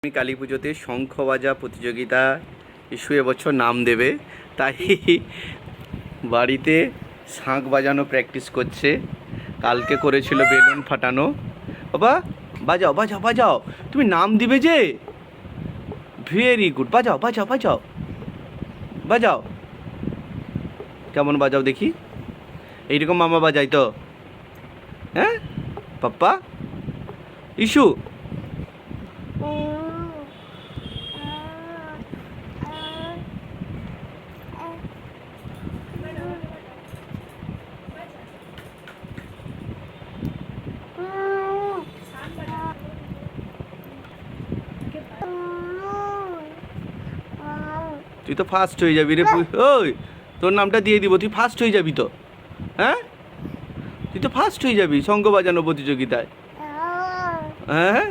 আমি কালী পুজোতে শঙ্খ বাজা প্রতিযোগিতা ইস্যু এবছর নাম দেবে, তাই বাড়িতে শাঁখ বাজানো প্র্যাকটিস করছে। কালকে করেছিল বেলুন ফাটানো। বাবা বাজাও বাজাও বাজাও, তুমি নাম দিবে যে। ভেরি গুড, বাজাও বাজাও বাজাও বাজাও। কেমন বাজাও দেখি, এইরকম মামা বাজাই তো। হ্যাঁ পাপ্পা ইস্যু। তুই তো ফার্স্ট হয়ে যাবি রে। ওই তোর নামটা দিয়ে দিব, তুই ফার্স্ট হয়ে যাবি তো। হ্যাঁ তুই তো ফার্স্ট হয়ে যাবি শঙ্খ বাজানো প্রতিযোগিতায়। হ্যাঁ